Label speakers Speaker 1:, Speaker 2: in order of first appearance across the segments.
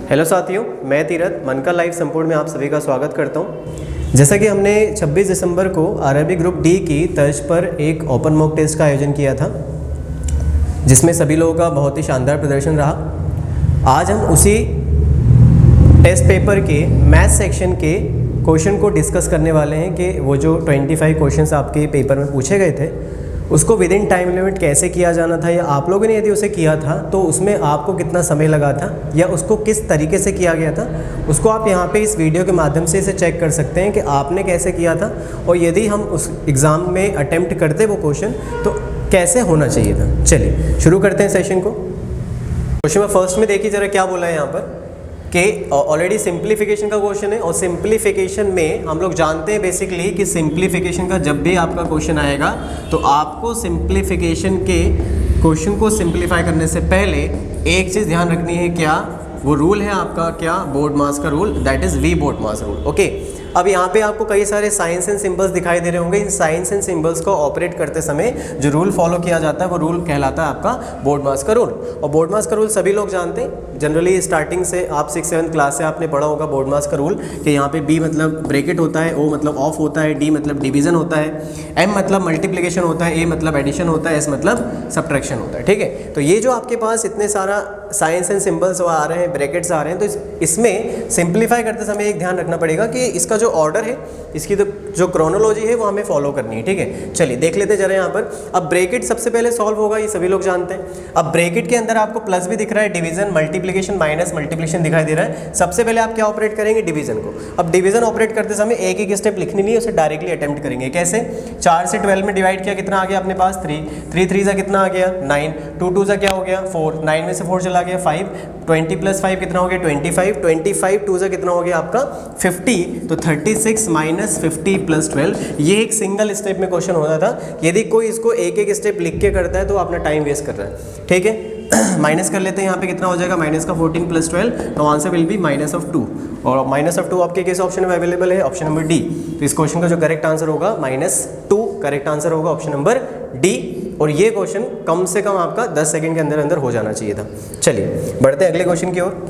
Speaker 1: Hello साथियों, मैं तीरथ मनका लाइव संपूर्ण में आप सभी का स्वागत करता हूं। जैसा कि हमने 26 दिसंबर को आरआरबी ग्रुप डी की तर्ज पर एक ओपन मॉक टेस्ट का आयोजन किया था, जिसमें सभी लोगों का बहुत ही शानदार प्रदर्शन रहा। आज हम उसी टेस्ट पेपर के मैथ सेक्शन के क्वेश्चन को डिस्कस करने वाले हैं कि वो जो 25 क्वेश्चंस आपके पेपर में पूछे गए थे उसको विद इन टाइम लिमिट कैसे किया जाना था, या आप लोगों ने यदि उसे किया था तो उसमें आपको कितना समय लगा था या उसको किस तरीके से किया गया था, उसको आप यहाँ पे इस वीडियो के माध्यम से इसे चेक कर सकते हैं कि आपने कैसे किया था, और यदि हम उस एग्ज़ाम में अटेम्प्ट करते वो क्वेश्चन तो कैसे होना चाहिए था। चलिए शुरू करते हैं सेशन को। क्वेश्चन में फर्स्ट में देखिए ज़रा क्या बोला है यहाँ पर कि ऑलरेडी सिंप्लीफिकेशन का क्वेश्चन है, और सिंप्लीफिकेशन में हम लोग जानते हैं बेसिकली कि सिंप्लीफिकेशन का जब भी आपका क्वेश्चन आएगा तो आपको सिंप्लीफिकेशन के क्वेश्चन को सिंप्लीफाई करने से पहले एक चीज़ ध्यान रखनी है। क्या वो रूल है आपका, क्या बोर्ड मास का rule, that is we board mass rule. Okay, अब यहाँ पे आपको कई सारे साइंस एंड सिंबल्स दिखाई दे रहे होंगे। इन साइंस एंड सिंबल्स को ऑपरेट करते समय जो रूल फॉलो किया जाता है वो रूल कहलाता है आपका बोर्ड मास का रूल। और बोर्ड मास का रूल सभी लोग जानते हैं, जनरली स्टार्टिंग से आप 6-7 क्लास से आपने पढ़ा होगा बोर्ड मास का रूल कि यहाँ पे बी मतलब ब्रैकेट होता है, ओ मतलब ऑफ होता है, डी मतलब डिवीजन होता है, एम मतलब मल्टीप्लिकेशन होता है, ए मतलब एडिशन होता है, एस मतलब सब्ट्रैक्शन होता है। ठीक है, तो ये जो आपके पास इतने सारा साइंस एंड सिंबल्स आ रहे हैं, ब्रैकेट्स आ रहे हैं, तो इसमें सिंप्लीफाई करते समय एक ध्यान रखना पड़ेगा कि इसका जो ऑर्डर है, इसकी तो जो क्रोनोलॉजी है वो हमें फॉलो करनी है। ठीक है, चलिए देख लेते हैं जरा यहाँ पर। अब ब्रैकेट सबसे पहले सॉल्व होगा, ये सभी लोग जानते हैं। अब ब्रैकेट के अंदर आपको प्लस भी दिख रहा है, डिवीजन मल्टीप्लिकेशन माइनस मल्टीप्लिकेशन दिखाई दे रहा है। सबसे पहले आप क्या ऑपरेट करेंगे, डिवीजन को। अब डिवीजन ऑपरेट करते समय एक एक स्टेप लिखनी नहीं है, उसे डायरेक्टली अटेम्प्ट करेंगे। कैसे? 4 से 12 में डिवाइड किया, कितना आ गया अपने पास 3 3 सा कितना आ गया 9, 2 2 सा क्या हो गया 4, 9 में से 4 चला गया 5, 20 + 5 कितना हो गया 25, 25 2 सा कितना हो गया आपका 50, तो 36 - 50 + 12। ये एक सिंगल स्टेप में क्वेश्चन होता था। यदि कोई इसको एक एक स्टेप लिख के करता है तो अपना टाइम वेस्ट कर रहा है। ठीक है, माइनस कर लेते हैं। यहाँ पे कितना हो जाएगा माइनस का 14 + 12, तो आंसर विल बी -2, और -2 आपके किस ऑप्शन में अवेलेबल है, ऑप्शन नंबर डी। तो इस क्वेश्चन का जो करेक्ट आंसर होगा -2, करेक्ट आंसर होगा ऑप्शन नंबर डी। और ये क्वेश्चन कम से कम आपका 10 सेकंड के अंदर अंदर हो जाना चाहिए था। चलिए बढ़ते हैं अगले क्वेश्चन की ओर।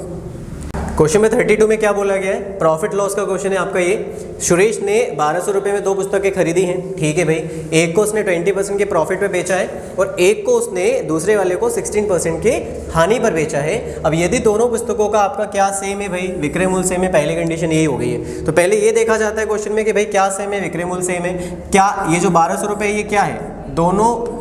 Speaker 1: क्वेश्चन में 32 में क्या बोला गया है, प्रॉफिट लॉस का क्वेश्चन है आपका ये। सुरेश ने 1200 रुपये में 2 पुस्तकें खरीदी हैं। ठीक है भाई, एक को उसने 20% के प्रॉफिट पे बेचा है और एक को उसने दूसरे वाले को 16% के हानि पर बेचा है। अब यदि दोनों पुस्तकों का आपका क्या सेम है भाई, विक्रय मूल्य सेम है, पहली कंडीशन यही हो गई है। तो पहले ये देखा जाता है क्वेश्चन में कि भाई क्या सेम है, विक्रय मूल्य सेम है। क्या ये जो 1200 रुपये ये क्या है, दोनों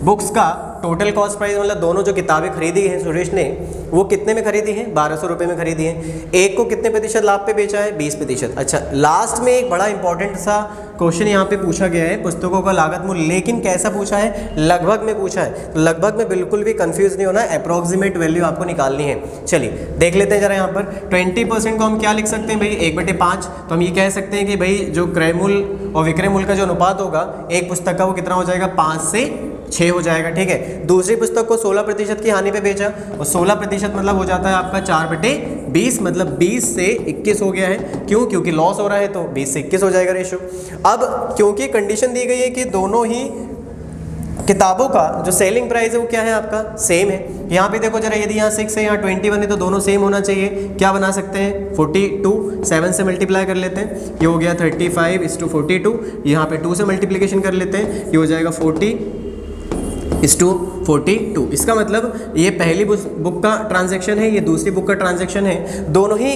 Speaker 1: बुक्स का टोटल कॉस्ट प्राइस, मतलब दोनों जो किताबें खरीदी हैं सुरेश ने वो कितने में खरीदी हैं, 1200 रुपये में खरीदी हैं। एक को कितने प्रतिशत लाभ पे बेचा है, 20%। अच्छा, लास्ट में एक बड़ा इंपॉर्टेंट सा क्वेश्चन यहाँ पे पूछा गया है, पुस्तकों का लागत मूल्य, लेकिन कैसा पूछा है, लगभग में पूछा है। तो लगभग में बिल्कुल भी कंफ्यूज नहीं होना, अप्रॉक्सीमेट वैल्यू आपको निकालनी है। चलिए देख लेते हैं जरा यहाँ पर 20% को हम क्या लिख सकते हैं भाई, 1/5। तो हम ये कह सकते हैं कि भाई जो क्रय मूल्य और विक्रय मूल्य का जो अनुपात होगा एक पुस्तक का वो कितना हो जाएगा, 5 से 6 हो जाएगा। ठीक है, दूसरी पुस्तक को 16% की हानि पे बेचा, और 16% मतलब हो जाता है आपका 4/20, मतलब 20 से 21 हो गया है। क्यों? क्योंकि लॉस हो रहा है तो 20 से 21 हो जाएगा रेशो। अब क्योंकि कंडीशन दी गई है कि दोनों ही किताबों का जो सेलिंग प्राइस है वो क्या है आपका, सेम है। यहाँ पे देखो जरा, यदि यहाँ 6 है यहाँ 21 है तो दोनों सेम होना चाहिए। क्या बना सकते हैं, 42 7 से मल्टीप्लाई कर लेते हैं, ये हो गया 35:42। यहाँ पे 2 से मल्टीप्लिकेशन कर लेते हैं, ये हो जाएगा 40:42। इसका मतलब ये पहली बुक का ट्रांजैक्शन है, ये दूसरी बुक का ट्रांजैक्शन है। दोनों ही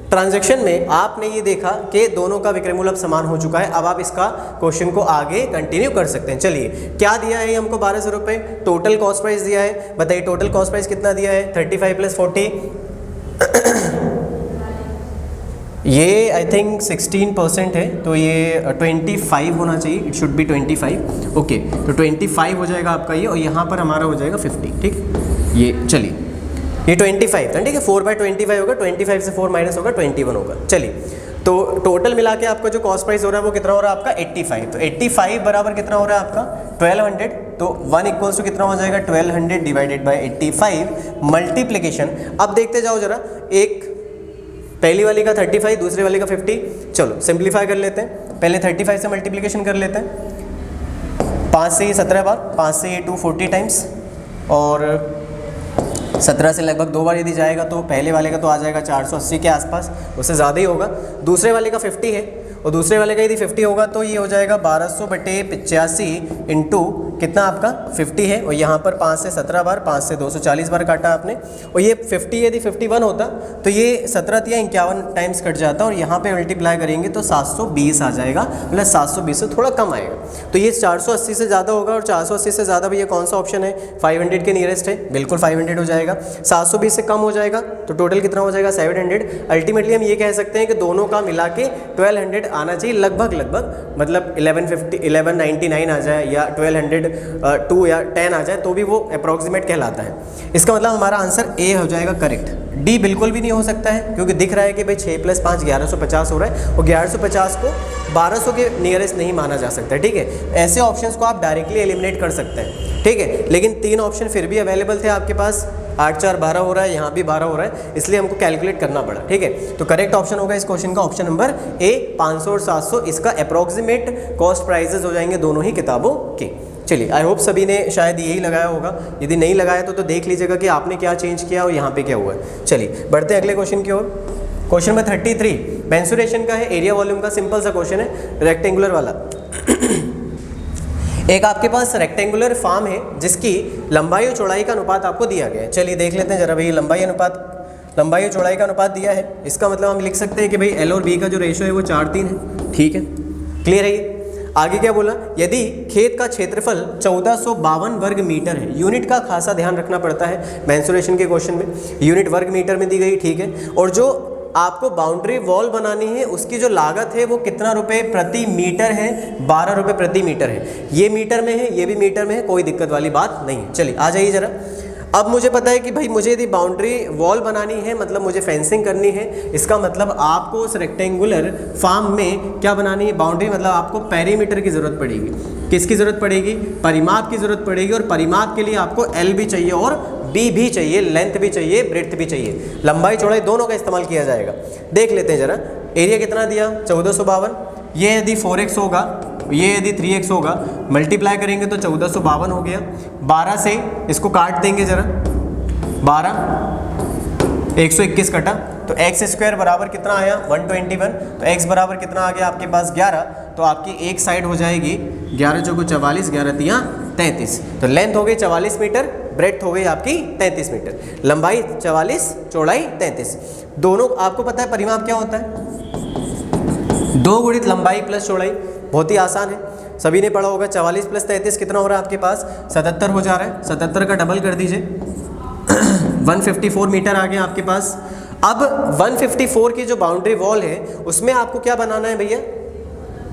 Speaker 1: ट्रांजैक्शन में आपने ये देखा कि दोनों का विक्रय मूल्य अब समान हो चुका है। अब आप इसका क्वेश्चन को आगे कंटिन्यू कर सकते हैं। चलिए क्या दिया है हमको, 1200 रुपये टोटल कॉस्ट प्राइस दिया है। बताइए टोटल कॉस्ट प्राइस कितना दिया है, 35 + 40 ये आई थिंक 16% है, तो ये 25 होना चाहिए, इट शुड बी 25। ओके, तो 25 हो जाएगा आपका ये, और यहाँ पर हमारा हो जाएगा 50। ठीक, ये चलिए ये 25 था। ठीक है, 4/25 होगा, 25 से 4 माइनस होगा 21 होगा। चलिए, तो टोटल मिला के आपका जो कॉस्ट प्राइस हो रहा है वो कितना हो रहा है आपका 85। तो 85 बराबर कितना हो रहा है आपका 1200। तो 1 = कितना हो जाएगा 1200 डिवाइडेड बाय 85 मल्टीप्लिकेशन। अब देखते जाओ जरा, एक पहली वाली का 35, दूसरे वाली का 50। चलो सिंप्लीफाई कर लेते हैं। पहले 35 से मल्टीप्लिकेशन कर लेते हैं, 5 से ये 17 बार, 5 से ये 240 टाइम्स, और 17 से लगभग 2 बार यदि जाएगा तो पहले वाले का तो आ जाएगा 480 के आसपास, उससे ज़्यादा ही होगा। दूसरे वाले का 50 है और दूसरे वाले का यदि 50 होगा तो ये हो जाएगा 1200/85 इंटू कितना आपका 50 है, और यहाँ पर 5 से 17 बार, 5 से 240 बार काटा आपने, और ये 50 यदि 51 होता तो ये 17 या 51 टाइम्स कट जाता, और यहाँ पे मल्टीप्लाई करेंगे तो 720 आ जाएगा, मतलब 720 से थोड़ा कम आएगा। तो ये 480 से ज़्यादा होगा, और 480 से ज़्यादा भैया कौन सा ऑप्शन है, 500 के नियरेस्ट है, बिल्कुल 500 हो जाएगा। 720 से कम हो जाएगा तो टोटल कितना हो जाएगा 700। अल्टीमेटली हम ये कह सकते हैं कि दोनों का मिला के 1200 आना चाहिए लगभग, मतलब 1199 आ जाए या 1202 या 10 आ जाए तो भी वो अप्रॉक्सीमेट कहलाता है। इसका मतलब हमारा आंसर ए हो जाएगा करेक्ट। डी बिल्कुल भी नहीं हो सकता है, क्योंकि दिख रहा है कि भाई 6 + 5 1150 हो रहा है, और 1150 को 1200 के नियरेस्ट नहीं माना जा सकता, ठीक है। ऐसे ऑप्शंस को आप डायरेक्टली एलिमिनेट कर सकते हैं, ठीक है, लेकिन 3 ऑप्शन फिर भी अवेलेबल थे आपके पास। 8 4 12 हो रहा है, यहाँ भी 12 हो रहा है, इसलिए हमको कैलकुलेट करना पड़ा, ठीक है। तो करेक्ट ऑप्शन होगा इस क्वेश्चन का ऑप्शन नंबर ए, 500 और 700 इसका अप्रॉक्सीमेट कॉस्ट प्राइजेस हो जाएंगे दोनों ही किताबों के। चलिए, आई होप सभी ने शायद यही लगाया होगा, यदि नहीं लगाया तो देख लीजिएगा कि आपने क्या चेंज किया और यहाँ पे क्या हुआ है। चलिए बढ़ते हैं अगले क्वेश्चन की ओर। क्वेश्चन नंबर 33 मेंसुरेशन का है, एरिया वॉल्यूम का, सिंपल सा क्वेश्चन है, रेक्टेंगुलर वाला। एक आपके पास रेक्टेंगुलर फार्म है जिसकी लंबाई और चौड़ाई का अनुपात आपको दिया गया है। चलिए देख लेते हैं जरा भाई, लंबाई और चौड़ाई का अनुपात दिया है, इसका मतलब हम लिख सकते हैं कि भाई एल और बी का जो रेशो है वो 4:3 है, ठीक है, क्लियर है ये। आगे क्या बोला, यदि खेत का क्षेत्रफल 1452 वर्ग मीटर है, यूनिट का खासा ध्यान रखना पड़ता है मेंसुरेशन के क्वेश्चन में, यूनिट वर्ग मीटर में दी गई, ठीक है, और जो आपको बाउंड्री वॉल बनानी है उसकी जो लागत है वो कितना रुपए प्रति मीटर है, 12 रुपये प्रति मीटर है। ये मीटर में है, ये भी मीटर में है, कोई दिक्कत वाली बात नहीं है। चलिए आ जाइए जरा। अब मुझे पता है कि भाई मुझे यदि बाउंड्री वॉल बनानी है, मतलब मुझे फेंसिंग करनी है, इसका मतलब आपको उस रेक्टेंगुलर फार्म में क्या बनानी है, बाउंड्री, मतलब आपको पेरीमीटर की ज़रूरत पड़ेगी। किसकी ज़रूरत पड़ेगी, परिमाप की ज़रूरत पड़ेगी, और परिमाप के लिए आपको एल भी चाहिए और बी भी चाहिए, लेंथ भी चाहिए, ब्रेड्थ भी चाहिए, लंबाई चौड़ाई दोनों का इस्तेमाल किया जाएगा। देख लेते हैं जरा, एरिया कितना दिया 1452, ये यदि 4x होगा, ये यदि 3x होगा, मल्टीप्लाई करेंगे तो 1452 हो गया। 12 से इसको काट देंगे जरा, 12 121 कटा तो x² बराबर कितना आया 121, तो x बराबर कितना आ गया आपके पास 11, तो आपकी एक साइड हो जाएगी 11 चौको 44, 11 तियां 33, तो लेंथ हो गई 44 मीटर, ब्रेड्थ हो गई आपकी 33 मीटर, लंबाई 44, चौड़ाई 33। दोनों आपको पता है परिमाप क्या होता है, 2 गुणित लंबाई प्लस चौड़ाई, बहुत ही आसान है, सभी ने पढ़ा होगा। 44 + 33 कितना हो रहा है आपके पास 77 हो जा रहा है, 77 का डबल कर दीजिए 154 मीटर आ गया आपके पास। अब 154 की जो बाउंड्री वॉल है उसमें आपको क्या बनाना है भैया,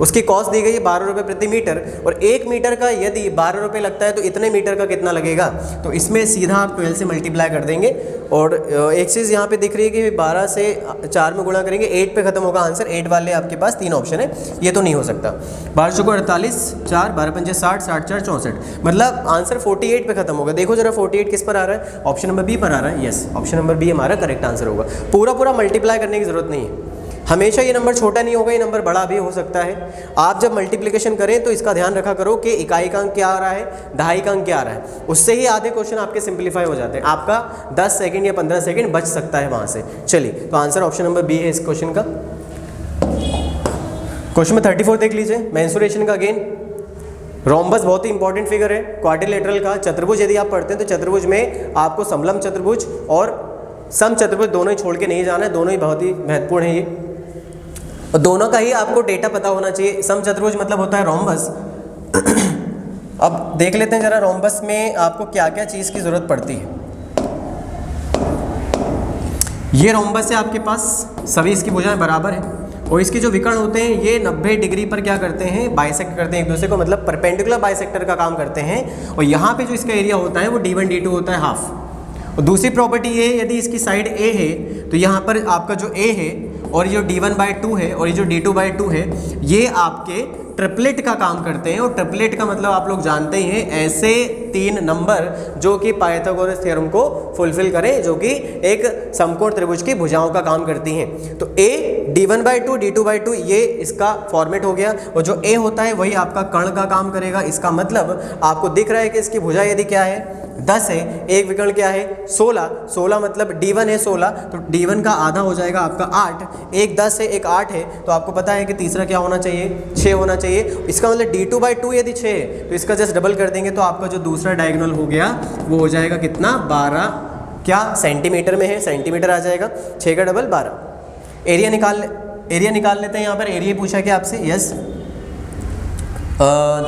Speaker 1: उसकी कॉस्ट दी गई है 12 रुपये प्रति मीटर, और 1 मीटर का यदि 12 रुपये लगता है तो इतने मीटर का कितना लगेगा, तो इसमें सीधा आप 12 से मल्टीप्लाई कर देंगे। और एक चीज़ यहाँ पे दिख रही है कि 12 से 4 में गुणा करेंगे 8 पे खत्म होगा आंसर, 8 वाले आपके पास 3 ऑप्शन है, ये तो नहीं हो सकता। 12 चौको 48, 4 12 पंजे 60, 60 4 64, मतलब आंसर 48 पे खत्म होगा। देखो जरा 48 किस पर आ रहा है, ऑप्शन नंबर बी पर आ रहा है, यस ऑप्शन नंबर बी हमारा करेक्ट आंसर होगा। पूरा मल्टीप्लाई करने की जरूरत नहीं है, हमेशा ये नंबर छोटा नहीं होगा, ये नंबर बड़ा भी हो सकता है। आप जब मल्टीप्लिकेशन करें तो इसका ध्यान रखा करो कि इकाई का अंक क्या आ रहा है, दहाई का अंक क्या आ रहा है, उससे ही आधे क्वेश्चन आपके सिंप्लीफाई हो जाते हैं, आपका 10 सेकंड या 15 सेकंड बच सकता है वहाँ से। चलिए तो आंसर ऑप्शन नंबर बी है इस क्वेश्चन का। क्वेश्चन में 34 देख लीजिए, मेंसुरेशन का अगेन, रोम्बस बहुत ही इंपॉर्टेंट फिगर है, क्वाड्रिलेटरल का चतुर्भुज यदि आप पढ़ते हैं तो चतुर्भुज में आपको समलंब चतुर्भुज और सम चतुर्भुज दोनों ही छोड़ के नहीं जाना है, दोनों ही बहुत ही महत्वपूर्ण है ये, और दोनों का ही आपको डेटा पता होना चाहिए। सम चतुर्भुज मतलब होता है रोम्बस। अब देख लेते हैं जरा रोम्बस में आपको क्या क्या चीज़ की ज़रूरत पड़ती है। ये रोम्बस है आपके पास, सभी इसकी भुजाएं बराबर हैं, और इसके जो विकर्ण होते हैं ये 90 डिग्री पर क्या करते हैं, बाइसेक्ट करते हैं एक दूसरे को, मतलब परपेंडिकुलर बाइसेक्टर का काम करते हैं। और यहाँ पे जो इसका एरिया होता है वो d1 d2 होता है हाफ। और दूसरी प्रॉपर्टी ये, यदि इसकी साइड a है तो यहाँ पर आपका जो a है और ये जो d1/2 है और ये जो d2/2 है, ये आपके ट्रिपलेट का काम करते हैं। और ट्रिपलेट का मतलब आप लोग जानते ही हैं, ऐसे 3 नंबर जो कि पाइथागोरस थ्योरम को फुलफिल करें, जो कि एक समकोण त्रिभुज की भुजाओं का काम करती हैं। तो a d1/2 d2/2 ये इसका फॉर्मेट हो गया, और जो a होता है वही आपका कर्ण का काम करेगा। इसका मतलब आपको दिख रहा है कि इसकी भुजा यदि क्या है 10 है, एक विकर्ण क्या है 16, 16 मतलब D1 है 16, तो D1 का आधा हो जाएगा आपका 8, एक 10 है एक 8 है, तो आपको पता है कि तीसरा क्या होना चाहिए 6 होना चाहिए। इसका मतलब D2/2 यदि 6 है तो इसका जस्ट डबल कर देंगे तो आपका जो दूसरा डायगोनल हो गया वो हो जाएगा कितना 12, क्या सेंटीमीटर में है, सेंटीमीटर आ जाएगा, 6 का डबल 12। एरिया निकाल लेते हैं। यहाँ पर एरिया पूछा क्या आपसे, यस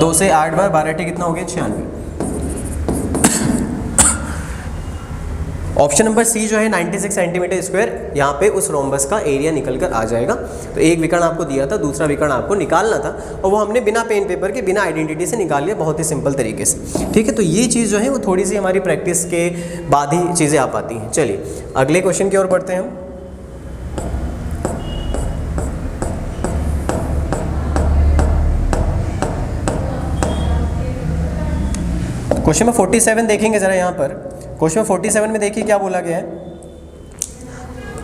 Speaker 1: 2 से 8 बार 12 कितना हो गया 96। ऑप्शन नंबर सी जो है 96 सेंटीमीटर स्क्वायर, यहाँ पे उस रोम्बस का एरिया निकल कर आ जाएगा। तो एक विकर्ण आपको दिया था, दूसरा विकर्ण आपको निकालना था और वो हमने बिना पेन पेपर के बिना आइडेंटिटी से निकाल लिया, बहुत ही सिंपल तरीके से। ठीक है, तो ये चीज़ जो है वो थोड़ी सी हमारी प्रैक्टिस के बाद ही चीज़ें आ पाती हैं। चलिए अगले क्वेश्चन की ओर बढ़ते हैं हम। क्वेश्चन नंबर 47 देखेंगे जरा। यहाँ पर क्वेश्चन नंबर 47 में देखिए क्या बोला गया है।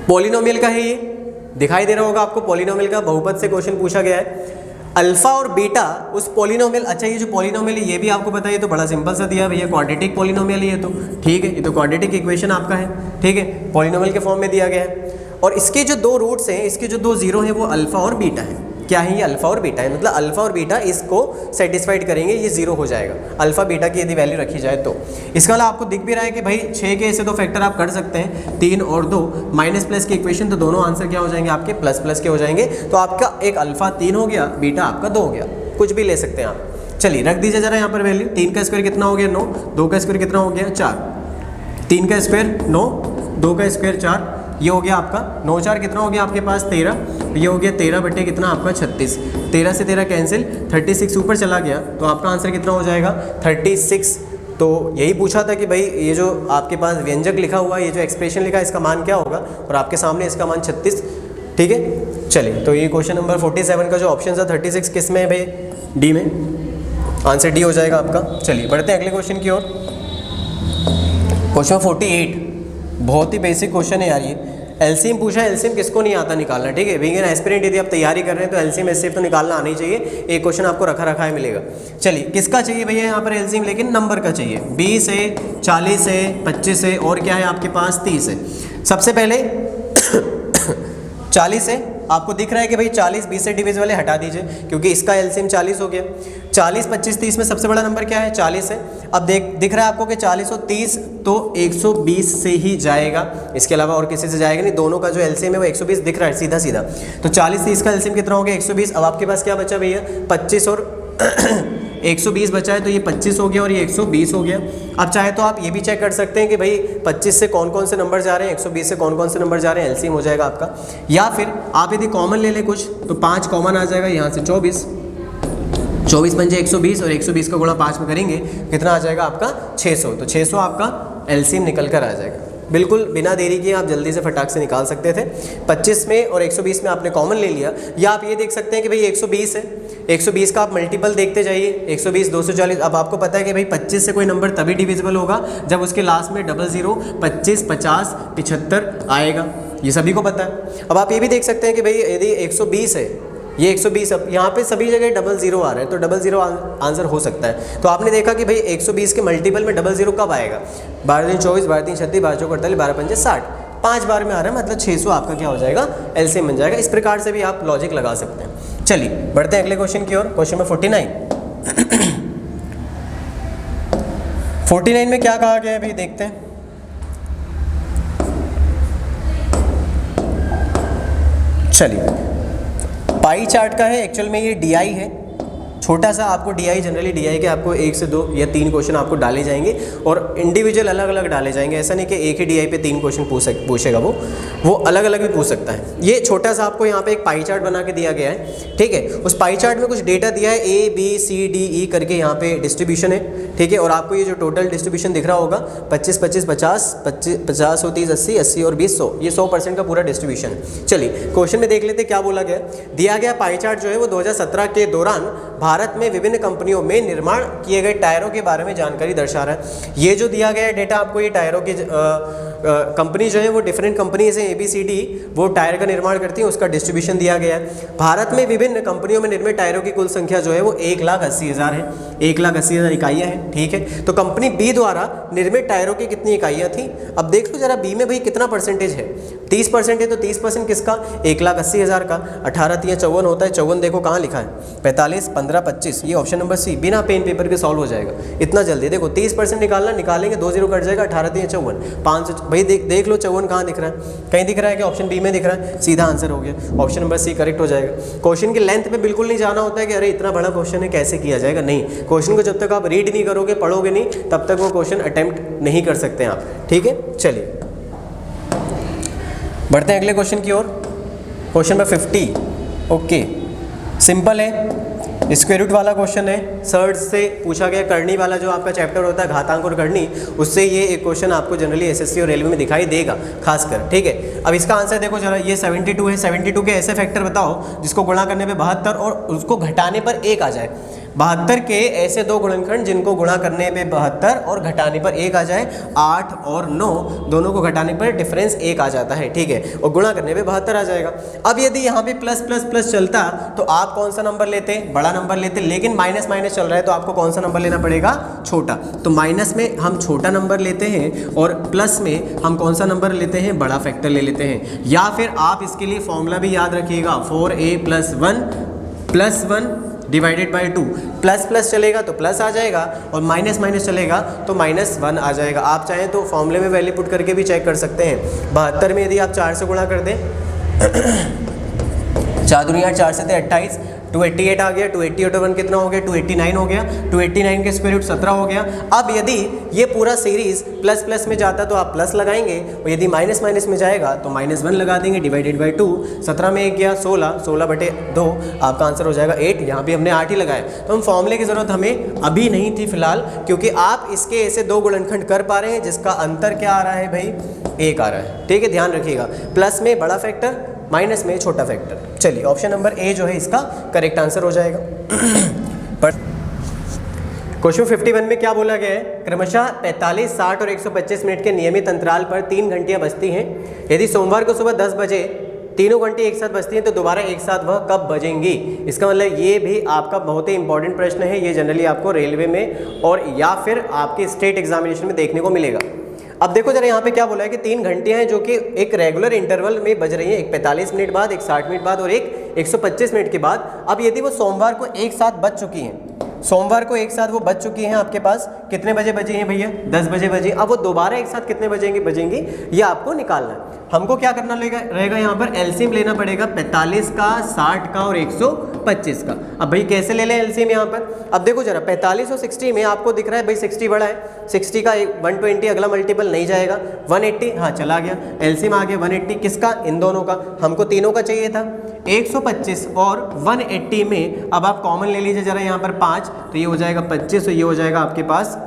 Speaker 1: पॉलिनोमियल का है, ये दिखाई दे रहा होगा आपको, पॉलिनोमियल का बहुपद से क्वेश्चन पूछा गया है। अल्फा और बीटा उस पॉलिनोमियल, अच्छा ये जो पॉलिनोमियल है ये भी आपको पता है, ये तो बड़ा सिंपल सा दिया भैया, क्वाड्रेटिक पॉलिनोमियल है ये तो, ठीक है, ये तो क्वाड्रेटिक इक्वेशन आपका है, ठीक है, पॉलिनोमियल के फॉर्म में दिया गया है। और इसके जो दो रूट्स हैं, इसके जो दो जीरो हैं वो अल्फा और बीटा है। क्या है ये, अल्फा और बीटा है, मतलब अल्फा और बीटा इसको सेटिस्फाइड करेंगे, ये जीरो हो जाएगा अल्फा बीटा की यदि वैल्यू रखी जाए तो। इसका मतलब आपको दिख भी रहा है कि भाई 6 के ऐसे दो फैक्टर आप कर सकते हैं, 3 और 2 माइनस प्लस की इक्वेशन, तो दोनों आंसर क्या हो जाएंगे आपके प्लस प्लस के हो जाएंगे। तो आपका एक अल्फा 3 हो गया, बीटा आपका 2 हो गया, कुछ भी ले सकते हैं आप। चलिए रख दीजिए जरा यहाँ पर वैल्यू। 3 का स्क्वायर कितना हो गया 9, 2 का स्क्वायर कितना हो गया 4, 3 का स्क्वायर 9, 2 का स्क्वायर 4, ये हो गया आपका 9 4 कितना हो गया आपके पास 13, ये हो गया 13 बटे कितना आपका 36, 13 से 13 कैंसिल, 36 ऊपर चला गया तो आपका आंसर कितना हो जाएगा 36। तो यही पूछा था कि भाई ये जो आपके पास व्यंजक लिखा हुआ है, ये जो एक्सप्रेशन लिखा है इसका मान क्या होगा, और आपके सामने इसका मान 36। ठीक है, चलिए तो ये क्वेश्चन नंबर 47 का जो ऑप्शन था 36 किस में है भाई, डी में, आंसर डी हो जाएगा आपका। चलिए बढ़ते हैं अगले क्वेश्चन की ओर। क्वेश्चन 48 बहुत ही बेसिक क्वेश्चन है यार ये। एलसीएम पूछा है, एलसीएम किसको नहीं आता निकालना, ठीक है, बिगिनर एस्पिरेंट यदि आप तैयारी कर रहे हैं तो एलसीएम एससीएफ तो निकालना आना ही चाहिए। एक क्वेश्चन आपको रखा है मिलेगा। चलिए किसका चाहिए भैया यहाँ पर एलसीएम, लेकिन नंबर का चाहिए, 20 है, 40 है, 25 है और क्या है आपके पास 30 है। सबसे पहले 40 है, आपको दिख रहा है कि भाई 40 20 से डिविज वाले हटा दीजिए क्योंकि इसका एलसीएम 40 हो गया। 40 25 30 में सबसे बड़ा नंबर क्या है 40 है। अब दिख रहा है आपको कि 40 और 30 तो 120 से ही जाएगा, इसके अलावा और किसी से जाएगा नहीं, दोनों का जो एलसीएम है वो 120 दिख रहा है सीधा सीधा। तो 40 30 का एलसीएम कितना हो गया 120। अब आपके पास क्या बचा भैया 25 और 120 बचा है, तो ये 25 हो गया और ये 120 हो गया। अब चाहे तो आप ये भी चेक कर सकते हैं कि भाई 25 से कौन कौन से नंबर जा रहे हैं, 120 से कौन कौन से नंबर जा रहे हैं, एलसीएम हो जाएगा आपका। या फिर आप यदि कॉमन ले लें कुछ तो 5 कॉमन आ जाएगा, यहाँ से 24 पंजे 120 और 120 का गुणा 5 में करेंगे कितना आ जाएगा आपका 600। तो 600 आपका एलसीएम निकल कर आ जाएगा। बिल्कुल बिना देरी किए आप जल्दी से फटाक से निकाल सकते थे। 25 में और 120 में आपने कॉमन ले लिया, या आप ये देख सकते हैं कि भाई 120 है, 120 का आप मल्टीपल देखते जाइए, 120 240। अब आपको पता है कि भाई 25 से कोई नंबर तभी डिविजिबल होगा जब उसके लास्ट में 00 25 50 75 आएगा, ये सभी को पता है। अब आप ये भी देख सकते हैं कि भाई यदि 120 है, ये 120, अब यहाँ पे सभी जगह 00 आ रहा है तो 00 आंसर हो सकता है। तो आपने देखा कि भाई 120 के मल्टीपल में 00 कब आएगा, 12 3 24 12 3 36 12 4 48 12 5 60, 5 बार में आ रहा है, मतलब 600 आपका क्या हो जाएगा एलसीएम बन जाएगा। इस प्रकार से भी आप लॉजिक लगा सकते हैं। चलिए बढ़ते हैं अगले क्वेश्चन की ओर। क्वेश्चन में 49 में क्या कहा गया है भाई देखते हैं। चलिए पाई चार्ट का है, एक्चुअल में ये डीआई है, छोटा सा आपको डीआई, जनरली डीआई के आपको 1 से 2 या 3 क्वेश्चन आपको डाले जाएंगे और इंडिविजुअल अलग अलग डाले जाएंगे। ऐसा नहीं कि एक ही डीआई पे 3 क्वेश्चन पूछेगा, वो अलग अलग भी पूछ सकता है। ये छोटा सा आपको यहाँ पे एक पाई चार्ट बना के दिया गया है, ठीक है। उस पाई चार्ट में कुछ डेटा दिया है, A B C D E करके यहाँ पे डिस्ट्रीब्यूशन है, ठीक है। और आपको ये जो टोटल डिस्ट्रीब्यूशन दिख रहा होगा 25 25 50 50 और 30 80 80 और 20 100, ये 100% का पूरा डिस्ट्रीब्यूशन है। चलिए क्वेश्चन में देख लेते क्या बोला गया। दिया गया पाई चार्ट जो है वो 2017 के दौरान भारत में विभिन्न कंपनियों में निर्माण किए गए टायरों के बारे में जानकारी दर्शा रहा है। ये जो दिया गया डेटा आपको, ये टायरों के कंपनी जो है वो डिफरेंट कंपनीज हैं ABCD, वो टायर का निर्माण करती हैं, उसका डिस्ट्रीब्यूशन दिया गया है। भारत में विभिन्न कंपनियों में निर्मित टायरों की कुल संख्या जो है वो 1,80,000 है, 1,80,000 इकाइयाँ हैं, ठीक है। तो कंपनी बी द्वारा निर्मित टायरों की कितनी इकाइयाँ थी? अब देख लो जरा बी में भाई कितना परसेंटेज है, 30% है, तो 30% किसका? 1,80,000 का। 18 3 54 होता है, 54 देखो कहाँ लिखा है, 45 15 25, ये ऑप्शन नंबर सी बिना पेन पेपर के सॉल्व हो जाएगा इतना जल्दी। देखो 30% निकालना, निकालेंगे 2 0 कट जाएगा, 18 3 54, 5 भाई देख लो 54 कहाँ दिख रहा है, कहीं दिख रहा है कि ऑप्शन बी में दिख रहा है, सीधा आंसर हो गया, ऑप्शन नंबर सी करेक्ट हो जाएगा। क्वेश्चन की लेंथ पे बिल्कुल नहीं जाना होता है कि अरे इतना बड़ा क्वेश्चन है कैसे किया जाएगा, नहीं, क्वेश्चन को जब तक आप रीड नहीं करोगे, पढ़ोगे नहीं, तब तक वो क्वेश्चन अटेम्प्ट नहीं कर सकते आप, ठीक है। चलिए बढ़ते हैं अगले क्वेश्चन की ओर। क्वेश्चन नंबर 50, ओके, सिंपल है, स्क्वायर रूट वाला क्वेश्चन है, सर्च से पूछा गया, करनी वाला जो आपका चैप्टर होता है घातांक और करनी, उससे ये एक क्वेश्चन आपको जनरली एसएससी और रेलवे में दिखाई देगा खासकर, ठीक है। अब इसका आंसर देखो जरा, ये 72 है, 72 के ऐसे फैक्टर बताओ जिसको गुणा करने पे 72 और उसको घटाने पर 1 आ जाए। 72 के ऐसे दो गुणनखंड जिनको गुणा करने पे 72 और घटाने पर 1 आ जाए। 8 और 9 दोनों को घटाने पर डिफरेंस 1 आ जाता है, ठीक है, और गुणा करने पे 72 आ जाएगा। अब यदि यहाँ पे प्लस प्लस प्लस चलता तो आप कौन सा नंबर लेते? बड़ा नंबर लेते, लेकिन माइनस माइनस चल रहा है तो आपको कौन सा नंबर लेना पड़ेगा? छोटा। तो माइनस में हम छोटा नंबर लेते हैं और प्लस में हम कौन सा नंबर लेते हैं? बड़ा फैक्टर ले लेते हैं। या फिर आप इसके लिए फॉर्मूला भी याद रखिएगा, 4a + 1 divided by 2, plus plus चलेगा तो प्लस आ जाएगा और माइनस माइनस चलेगा तो -1 आ जाएगा। आप चाहें तो फॉर्मूले में वैल्यू पुट करके भी चेक कर सकते हैं। 72 में यदि आप 4 से गुणा कर दें 4 दूनी 8, 4 से 28, 288 आ गया, 288 कितना हो गया? 289 हो गया, 289 के स्क्वायर रूट 17 हो गया। अब यदि ये पूरा सीरीज प्लस प्लस में जाता तो आप प्लस लगाएंगे और यदि माइनस माइनस में जाएगा तो -1 लगा देंगे, डिवाइडेड बाई 2। 17 में 1 गया 16, 16/2 आपका आंसर हो जाएगा 8। यहाँ भी हमने 8 ही लगाया, तो हम फॉर्मूले की ज़रूरत हमें अभी नहीं थी फिलहाल, क्योंकि आप इसके ऐसे दो गुणनखंड कर पा रहे हैं जिसका अंतर क्या आ रहा है भाई? 1 आ रहा है, ठीक है, ध्यान रखिएगा। प्लस में बड़ा फैक्टर, माइनस में छोटा फैक्टर। चलिए ऑप्शन नंबर ए जो है इसका करेक्ट आंसर हो जाएगा। क्वेश्चन 51 में क्या बोला गया है? क्रमशः 45, 60 और 125 मिनट के नियमित अंतराल पर 3 घंटियां बजती हैं। यदि सोमवार को सुबह 10 बजे तीनों घंटे एक साथ बजती हैं तो दोबारा एक साथ वह कब बजेंगी? इसका मतलब ये भी आपका बहुत ही इंपॉर्टेंट प्रश्न है, ये जनरली आपको रेलवे में और या फिर आपके स्टेट एग्जामिनेशन में देखने को मिलेगा। अब देखो जरा यहाँ पे क्या बोला है कि 3 घंटियाँ हैं जो कि एक रेगुलर इंटरवल में बज रही हैं, एक 45 मिनट बाद, एक 60 मिनट बाद और एक 125 मिनट के बाद। अब यदि वो सोमवार को एक साथ बज चुकी हैं, सोमवार को एक साथ वो बज चुकी हैं आपके पास, कितने बजे बजी हैं भैया? 10 बजे बजी। अब वो दोबारा एक साथ कितने बजेंगी ये आपको निकालना है। हमको क्या करना रहेगा यहाँ पर? एलसीएम लेना पड़ेगा 45 का, 60 का और 125 का। अब भाई कैसे ले लें एलसीएम यहाँ पर? अब देखो जरा 45 और 60 में आपको दिख रहा है भाई 60 बड़ा है, 60 का 120 अगला मल्टीपल नहीं जाएगा, 180 हाँ चला गया, एलसीएम आ गया 180 किसका? इन दोनों का। हमको तीनों का चाहिए था 125 और 180 में अब आप कॉमन ले लीजिए जरा यहाँ पर 5, तो ये हो जाएगा 25 और ये हो जाएगा आपके पास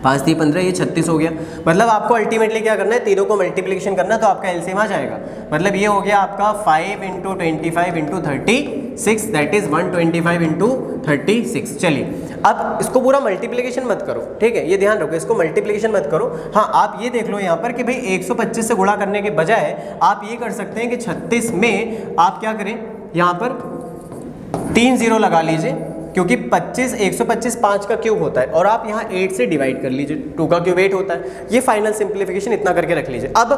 Speaker 1: 5 3 15, ये 36 हो गया। मतलब आपको अल्टीमेटली क्या करना है? तीनों को मल्टीप्लिकेशन करना, तो आपका एलसीएम आ जाएगा। मतलब ये हो गया आपका 5 × 25 × 36, दैट इज 125 × 36। चलिए अब इसको पूरा मल्टीप्लिकेशन मत करो, ठीक है, ये ध्यान रखो, इसको मल्टीप्लिकेशन मत करो। हाँ आप ये देख लो यहाँ पर कि भाई 125 से गुणा करने के बजाय आप ये कर सकते हैं कि 36 में आप क्या करें, यहाँ पर 3 0 लगा लीजिए, क्योंकि 125 5 का क्यूब होता है और आप यहाँ 8 से डिवाइड कर लीजिए, 2 का क्यूब 8 होता है। ये फाइनल सिंप्लीफिकेशन इतना करके रख लीजिए। अब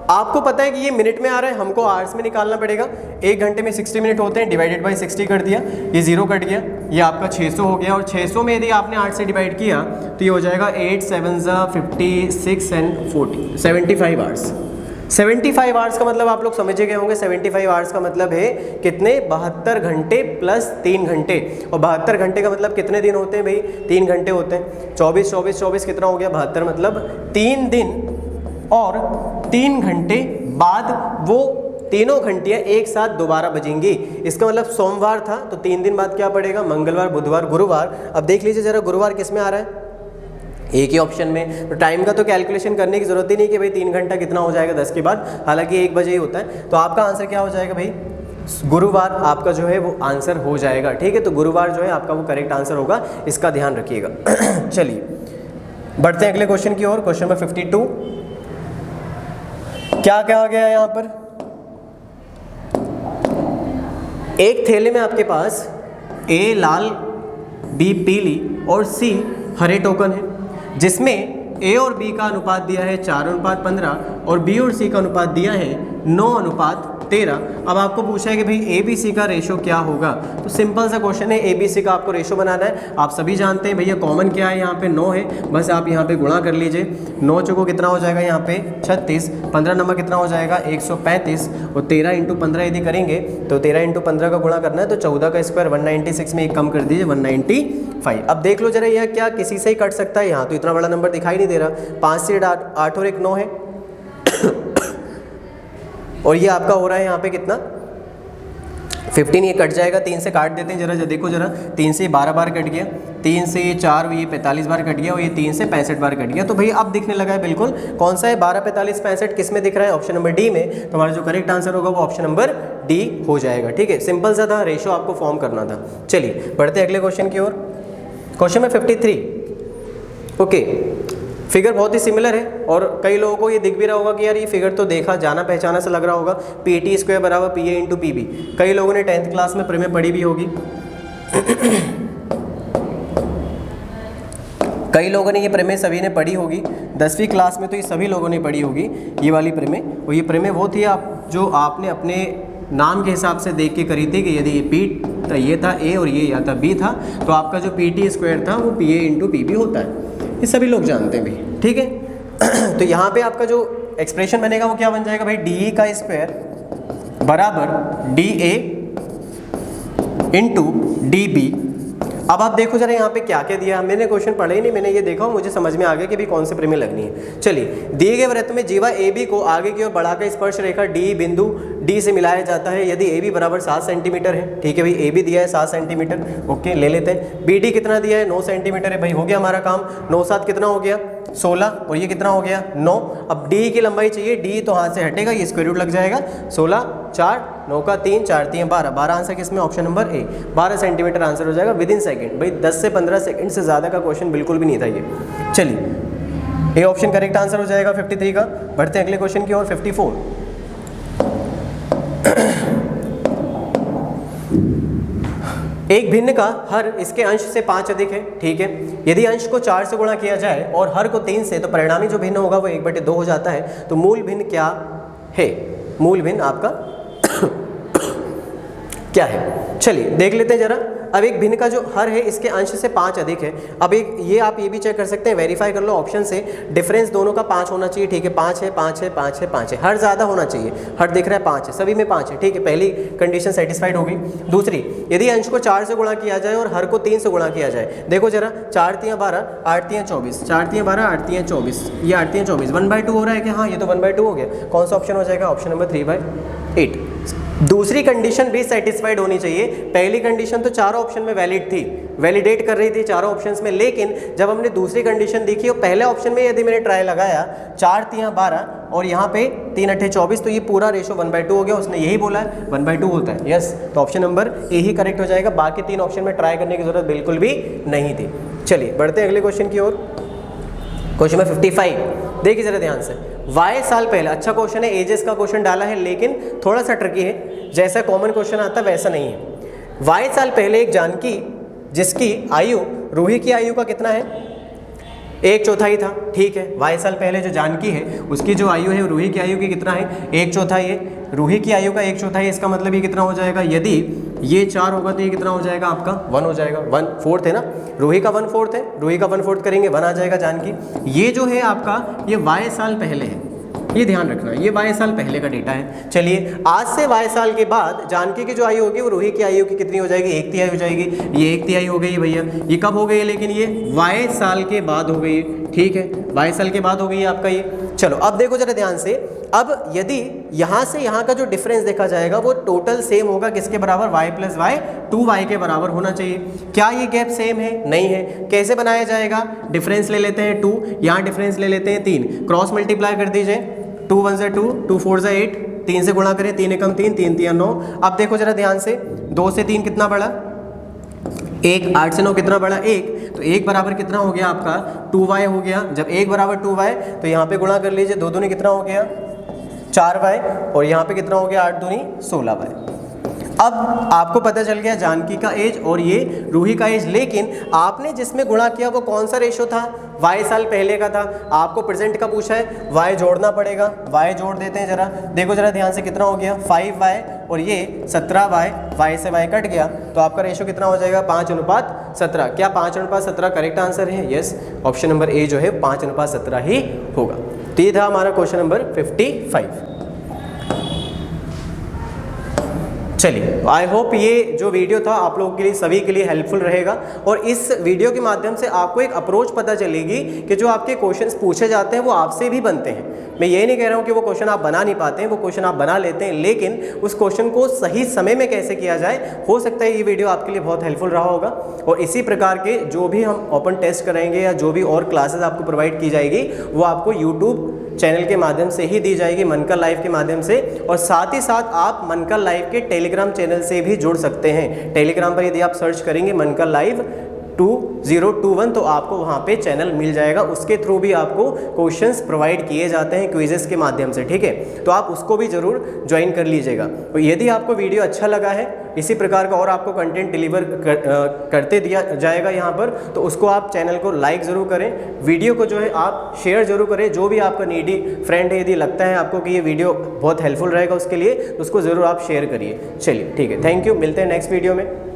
Speaker 1: आपको पता है कि ये मिनट में आ रहा है, हमको आवर्स में निकालना पड़ेगा। 1 घंटे में 60 मिनट होते हैं, डिवाइडेड बाई 60 कर दिया, ये 0 कट गया, ये आपका 600 हो गया। और 600 में यदि आपने 8 से डिवाइड किया तो ये हो जाएगा 8 7 56 and 40, 75 आवर्स। 75 आवर्स का मतलब आप लोग समझ गए होंगे, 75 आवर्स का मतलब है कितने? 72 घंटे प्लस 3 घंटे। और 72 घंटे का मतलब कितने दिन होते हैं भाई? 3 घंटे होते हैं। 24 24 24 कितना हो गया? 72, मतलब 3 दिन और 3 घंटे बाद वो तीनों घंटियाँ एक साथ दोबारा बजेंगी। इसका मतलब सोमवार था तो 3 दिन बाद क्या पड़ेगा? मंगलवार, बुधवार, गुरुवार। अब देख लीजिए जरा गुरुवार किस में आ रहा है? एक ही ऑप्शन में। तो टाइम का तो कैलकुलेशन करने की जरूरत ही नहीं कि भाई 3 घंटा कितना हो जाएगा 10 के बाद, हालांकि 1 बजे ही होता है। तो आपका आंसर क्या हो जाएगा भाई? गुरुवार आपका जो है वो आंसर हो जाएगा, ठीक है। तो गुरुवार जो है आपका वो करेक्ट आंसर होगा, इसका ध्यान रखिएगा। चलिए बढ़ते हैं अगले क्वेश्चन की ओर। Question number 52। क्या क्या आ गया यहाँ पर? एक थैले में आपके पास ए लाल, बी पीली और सी हरे टोकन है, जिसमें ए और बी का अनुपात दिया है 4:15 और बी और सी का अनुपात दिया है 9:13। अब आपको पूछा है कि भाई ए बी सी का रेशो क्या होगा। तो सिंपल सा क्वेश्चन है, ए बी सी का आपको रेशो बनाना है। आप सभी जानते हैं भैया कॉमन क्या है, यहाँ पे 9 है, बस आप यहाँ पे गुणा कर लीजिए। 9 चौको कितना हो जाएगा यहाँ पे 36, 15 नंबर कितना हो जाएगा 135 और 13 × 15 यदि करेंगे तो 13 × 15 का गुणा करना है तो 14 का स्क्वायर 196 में एक कम कर दीजिए 195। अब देख लो जरा, यह क्या किसी से ही कट सकता है? यहाँ तो इतना बड़ा नंबर दिखाई नहीं दे रहा। 5 से 8 और 1 9 है और ये आपका हो रहा है यहाँ पे कितना 15, ये कट जाएगा। 3 से काट देते हैं जरा, देखो जरा, 3 से 12 बार कट गया, 3 से 4 ये 45 बार कट गया और ये 3 से 65 बार कट गया। तो भाई अब दिखने लगा है बिल्कुल। कौन सा है? 12, 45, 65 किस में दिख रहा है? ऑप्शन नंबर डी में। तो हमारा जो करेक्ट आंसर होगा वो ऑप्शन नंबर डी हो जाएगा। ठीक है, सिंपल सा था, रेशो आपको फॉर्म करना था। चलिए बढ़ते अगले क्वेश्चन की ओर। क्वेश्चन में 53। ओके, फिगर बहुत ही सिमिलर है और कई लोगों को ये दिख भी रहा होगा कि यार ये फिगर तो देखा जाना पहचाना सा लग रहा होगा। पी टी स्क्वायर बराबर P A into P B. कई लोगों ने 10th क्लास में प्रमेय पढ़ी भी होगी कई लोगों ने ये प्रमेय सभी ने पढ़ी होगी। 10वीं क्लास में तो ये सभी लोगों ने पढ़ी होगी ये वाली प्रमेय। और ये प्रमेय वो थी आप जो आपने अपने नाम के हिसाब से देख के करी थी कि यदि ये पी ये था ए और ये या था बी था तो आपका जो पी टी स्क्वायर था वो P A into P B होता है। ये सभी लोग जानते हैं भाई। ठीक है तो यहाँ पे आपका जो एक्सप्रेशन बनेगा वो क्या बन जाएगा भाई? डी ई का स्क्वायर बराबर D A into D B. अब आप देखो जरा यहाँ पे क्या क्या दिया। मैंने क्वेश्चन पढ़ा ही नहीं, मैंने ये देखा मुझे समझ में आ गया कि भी कौन से प्रमेय लगनी है। चलिए, दिए गए वृत्त में जीवा ए बी को आगे की ओर बढ़ाकर स्पर्श रेखा डी बिंदु डी से मिलाया जाता है यदि ए बी बराबर 7 सेंटीमीटर है। ठीक है भाई, ए बी दिया है 7 सेंटीमीटर, ओके ले लेते हैं। बी डी कितना दिया है 9 सेंटीमीटर है भाई, हो गया हमारा काम। 9 7 कितना हो गया 16 और ये कितना हो गया 9। अब डी की लंबाई चाहिए, डी तो हाथ से हटेगा, ये स्क्वायर रूट लग जाएगा। 16 4 9 का 3 4 3 12, 12 आंसर किसमें? Option number A, 12 centimetre answer हो जाएगा विदिन सेकंड। भाई 10 से 15 सेकंड से ज़्यादा का क्वेश्चन बिल्कुल भी नहीं था ये। चलिए, ए ऑप्शन करेक्ट आंसर हो जाएगा 53 का। बढ़ते हैं अगले क्वेश्चन की ओर। 54। एक भिन्न का हर इसके अंश से 5 अधिक है। ठीक है, यदि अंश को 4 से गुणा किया जाए और हर को 3 से, तो परिणामी जो भिन्न होगा वो 1/2 हो जाता है। तो मूल भिन्न क्या है? मूल भिन्न आपका क्या है? चलिए देख लेते हैं जरा। अब एक भिन्न का जो हर है इसके अंश से 5 अधिक है। अब एक ये आप ये भी चेक कर सकते हैं, वेरीफाई कर लो ऑप्शन से, डिफरेंस दोनों का 5 होना चाहिए। ठीक है, 5 है 5 है 5 है 5 है, हर ज़्यादा होना चाहिए। हर दिख रहा है 5 है, सभी में 5 है। ठीक है, पहली कंडीशन सेटिस्फाइड होगी। दूसरी, यदि अंश को 4 से गुणा किया जाए और हर को 3 से गुणा किया जाए, देखो जरा, 4 3 12 8 3 24, 4 3 12 8 3 24, ये 8 3 24 1/2 हो रहा है कि हाँ, ये तो 1/2 हो गया। कौन सा ऑप्शन हो जाएगा? Option number 3/8। दूसरी कंडीशन भी सेटिस्फाइड होनी चाहिए। पहली कंडीशन तो चारों ऑप्शन में वैलिड थी, वैलिडेट कर रही थी चारों ऑप्शंस में, लेकिन जब हमने दूसरी कंडीशन देखी और पहले ऑप्शन में यदि मैंने ट्राई लगाया 4 3 12 और यहाँ पे 3 8 24, तो ये पूरा रेशो 1/2 हो गया। उसने यही बोला है 1/2 होता है। यस, तो option number A he correct हो जाएगा। बाकी 3 ऑप्शन में ट्राई करने की जरूरत बिल्कुल भी नहीं थी। चलिए बढ़ते हैं अगले क्वेश्चन की ओर। क्वेश्चन में 55 देखिए जरा ध्यान से। वाई साल पहले, अच्छा क्वेश्चन है, एजेस का क्वेश्चन डाला है लेकिन थोड़ा सा ट्रिकी है, जैसा कॉमन क्वेश्चन आता है वैसा नहीं है। वाई साल पहले एक जानकी जिसकी आयु रूही की आयु का कितना है? 1/4 था। ठीक है, वाई साल पहले जो जानकी है उसकी जो आयु है रूही की आयु की कितना है? 1/4 है। रूही की आयु का 1/4, इसका मतलब ये कितना हो जाएगा? यदि ये 4 होगा तो ये कितना हो जाएगा आपका? 1 हो जाएगा। 1/4 है ना, रूही का 1/4 है, रूही का 1/4 करेंगे 1 आ जाएगा जानकी। ये जो है आपका ये वाई साल पहले है, ये ध्यान रखना, ये वाई साल पहले का डेटा है। चलिए, आज से वाई साल के बाद जानकी की जो आयु होगी वो रूही की आयु की कितनी हो जाएगी? 1/3 हो जाएगी। ये 1/3 हो गई भैया। ये कब हो गई है? लेकिन ये वाई साल के बाद हो गई। ठीक है, वाई साल के बाद हो गई है आपका ये। चलो अब देखो जरा ध्यान से। अब यदि यहाँ से यहाँ का जो डिफरेंस देखा जाएगा वो टोटल सेम होगा किसके बराबर? y + y 2y के बराबर होना चाहिए। क्या ये गैप सेम है? नहीं है। कैसे बनाया जाएगा? डिफरेंस ले लेते हैं 2, यहाँ डिफरेंस ले लेते हैं 3, क्रॉस मल्टीप्लाई कर दीजिए। 2 1 = 2, 2 4 = 8, 3 से गुणा करें, 3 एकम 3, 3 3 9। अब देखो जरा ध्यान से, 2 से 3 कितना बढ़ा? 1 8 से 9 कितना बड़ा 1, तो 1 बराबर कितना हो गया आपका 2y हो गया। जब 1 बराबर 2y तो यहाँ पे गुणा कर लीजिए, 2 दूनी कितना हो गया 4y, और यहाँ पे कितना हो गया 8 दूनी 16y। अब आपको पता चल गया जानकी का एज और ये रूही का एज, लेकिन आपने जिसमें गुणा किया वो कौन सा रेशो था, y साल पहले का था। आपको प्रेजेंट का पूछा है, y जोड़ना पड़ेगा, y जोड़ देते हैं जरा, देखो जरा ध्यान से कितना हो गया 5y और ये 17y, y से y कट गया तो आपका रेशो कितना हो जाएगा 5:17। क्या 5:17 करेक्ट आंसर है? यस, ऑप्शन नंबर ए जो है 5:17 ही होगा। तो ये था हमारा क्वेश्चन नंबर 55। चलिए, आई होप ये जो वीडियो था आप लोगों के लिए सभी के लिए हेल्पफुल रहेगा, और इस वीडियो के माध्यम से आपको एक अप्रोच पता चलेगी कि जो आपके क्वेश्चंस पूछे जाते हैं वो आपसे भी बनते हैं। मैं ये नहीं कह रहा हूँ कि वो क्वेश्चन आप बना नहीं पाते हैं, वो क्वेश्चन आप बना लेते हैं, लेकिन उस क्वेश्चन को सही समय में कैसे किया जाए, हो सकता है ये वीडियो आपके लिए बहुत हेल्पफुल रहा होगा। और इसी प्रकार के जो भी हम ओपन टेस्ट कराएंगे या जो भी और क्लासेस आपको प्रोवाइड की जाएगी वो आपको यूट्यूब चैनल के माध्यम से ही दी जाएगी, मनका लाइव के माध्यम से। और साथ ही साथ आप मनका लाइव के टेलीग्राम चैनल से भी जुड़ सकते हैं। टेलीग्राम पर यदि आप सर्च करेंगे मनका लाइव 2021 तो आपको वहाँ पे चैनल मिल जाएगा, उसके थ्रू भी आपको क्वेश्चंस प्रोवाइड किए जाते हैं क्विजेस के माध्यम से, ठीक है। तो आप उसको भी ज़रूर ज्वाइन कर लीजिएगा। तो यदि आपको वीडियो अच्छा लगा है, इसी प्रकार का और आपको कंटेंट डिलीवर करते दिया जाएगा यहाँ पर, तो उसको आप चैनल को लाइक ज़रूर करें, वीडियो को जो है आप शेयर ज़रूर करें। जो भी आपका नीडी फ्रेंड है, यदि लगता है आपको कि ये वीडियो बहुत हेल्पफुल रहेगा उसके लिए, तो उसको ज़रूर आप शेयर करिए। चलिए ठीक है, थैंक यू, मिलते हैं नेक्स्ट वीडियो में।